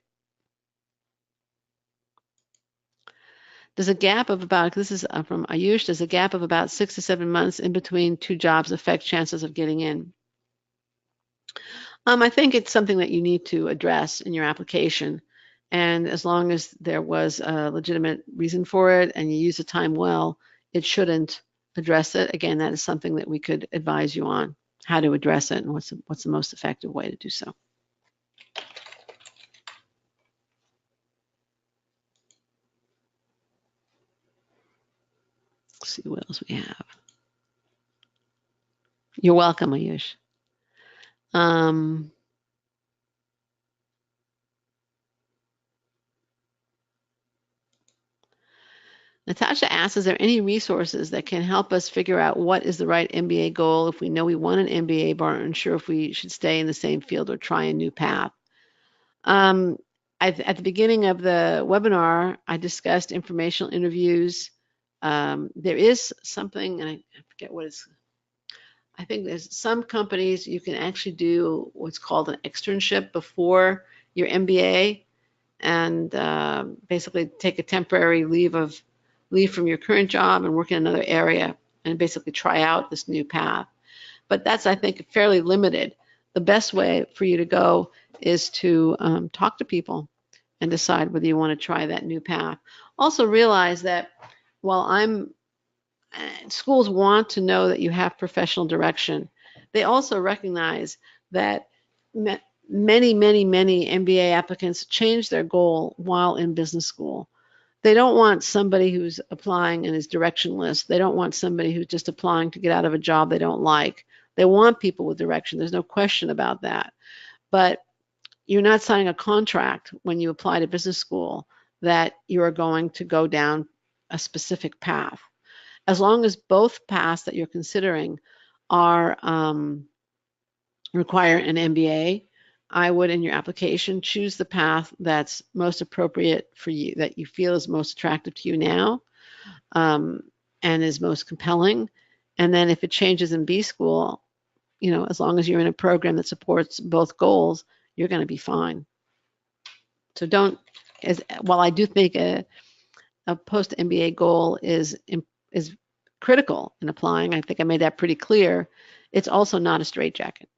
Does a gap of about, this is from Ayush, does a gap of about 6 to 7 months in between 2 jobs affect chances of getting in? I think it's something that you need to address in your application. And as long as there was a legitimate reason for it and you use the time well, it shouldn't address it. Again, that is something that we could advise you on, how to address it and what's the most effective way to do so. Let's see what else we have. You're welcome, Ayush. Natasha asks, is there any resources that can help us figure out what is the right MBA goal if we know we want an MBA but aren't sure if we should stay in the same field or try a new path? At the beginning of the webinar, I discussed informational interviews. There is something, and I forget what it's, I think there's some companies you can actually do what's called an externship before your MBA, and basically take a temporary leave from your current job and work in another area and basically try out this new path. But that's, I think, fairly limited. The best way for you to go is to talk to people and decide whether you want to try that new path. Also realize that while schools want to know that you have professional direction, they also recognize that many MBA applicants change their goal while in business school. They don't want somebody who's applying and is directionless. They don't want somebody who's just applying to get out of a job they don't like. They want people with direction. There's no question about that. But you're not signing a contract when you apply to business school that you are going to go down a specific path. As long as both paths that you're considering are require an MBA, I would, in your application, choose the path that's most appropriate for you, that you feel is most attractive to you now, and is most compelling. And then if it changes in B school, as long as you're in a program that supports both goals, you're going to be fine. So while I do think a post-MBA goal is critical in applying, I think I made that pretty clear, it's also not a straitjacket.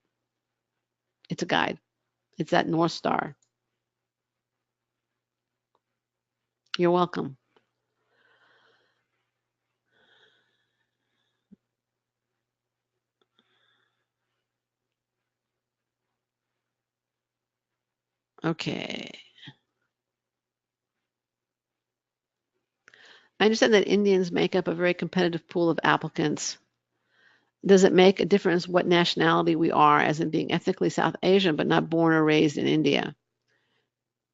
It's a guide. It's that North Star. You're welcome. Okay. I understand that Indians make up a very competitive pool of applicants. Does it make a difference what nationality we are, as in being ethnically South Asian but not born or raised in India?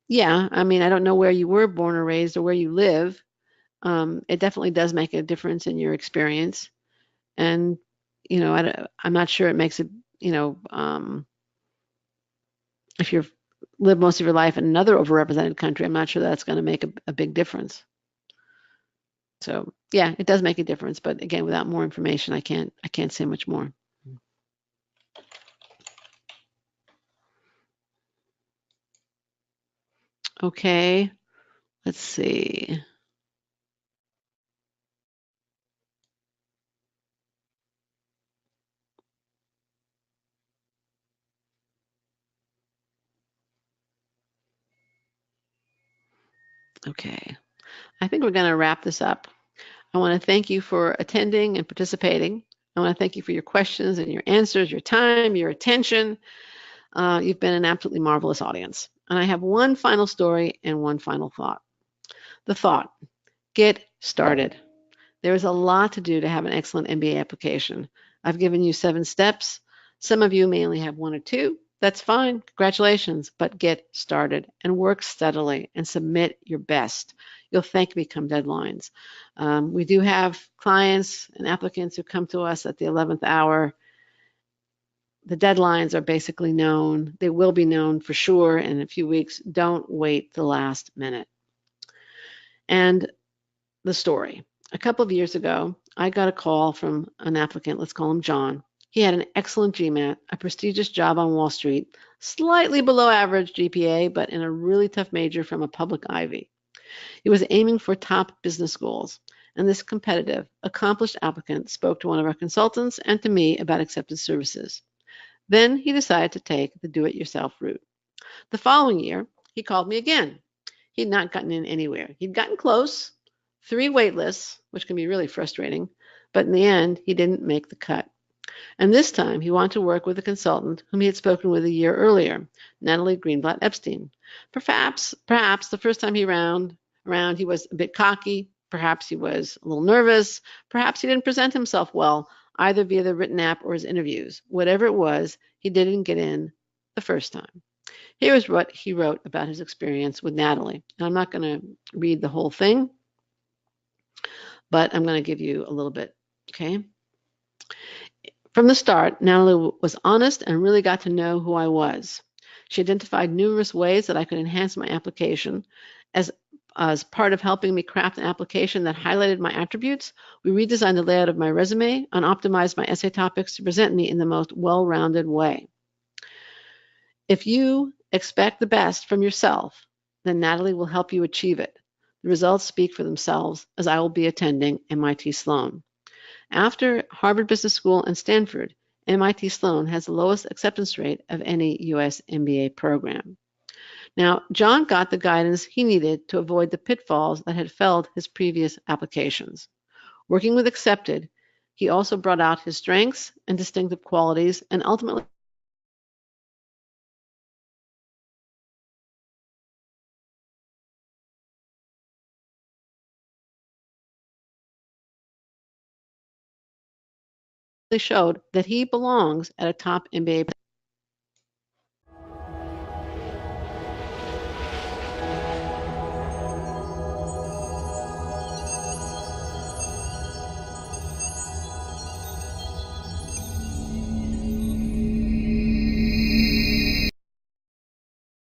Yeah, I mean, I don't know where you were born or raised or where you live. It definitely does make a difference in your experience. And, I'm not sure it makes it, you know, if you've lived most of your life in another overrepresented country, I'm not sure that's going to make a big difference. So yeah, it does make a difference, but again, without more information, I can't say much more. Okay, let's see. Okay, I think we're going to wrap this up. I want to thank you for attending and participating. I want to thank you for your questions and your answers, your time, your attention. You've been an absolutely marvelous audience. And I have one final story and one final thought. The thought: get started. There is a lot to do to have an excellent MBA application. I've given you 7 steps. Some of you may only have 1 or 2. That's fine. Congratulations. But get started and work steadily and submit your best. You'll thank me come deadlines. We do have clients and applicants who come to us at the 11th hour. The deadlines are basically known. They will be known for sure in a few weeks. Don't wait the last minute. And the story. A couple of years ago, I got a call from an applicant, let's call him John. He had an excellent GMAT, a prestigious job on Wall Street, slightly below average GPA, but in a really tough major from a public Ivy. He was aiming for top business schools, and this competitive, accomplished applicant spoke to one of our consultants and to me about acceptance services. Then he decided to take the do-it-yourself route. The following year, he called me again. He'd not gotten in anywhere. He'd gotten close, 3 wait lists, which can be really frustrating, but in the end, he didn't make the cut. And this time, he wanted to work with a consultant whom he had spoken with a year earlier, Natalie Greenblatt Epstein. Perhaps the first time around, he was a bit cocky. Perhaps he was a little nervous. Perhaps he didn't present himself well, either via the written app or his interviews. Whatever it was, he didn't get in the first time. Here is what he wrote about his experience with Natalie. Now, I'm not going to read the whole thing, but I'm going to give you a little bit, okay? From the start, Natalie was honest and really got to know who I was. She identified numerous ways that I could enhance my application. As part of helping me craft an application that highlighted my attributes, we redesigned the layout of my resume and optimized my essay topics to present me in the most well-rounded way. If you expect the best from yourself, then Natalie will help you achieve it. The results speak for themselves, as I will be attending MIT Sloan. After Harvard Business School and Stanford, MIT Sloan has the lowest acceptance rate of any U.S. MBA program. Now, John got the guidance he needed to avoid the pitfalls that had felled his previous applications. Working with Accepted, he also brought out his strengths and distinctive qualities and ultimately showed that he belongs at a top MBA.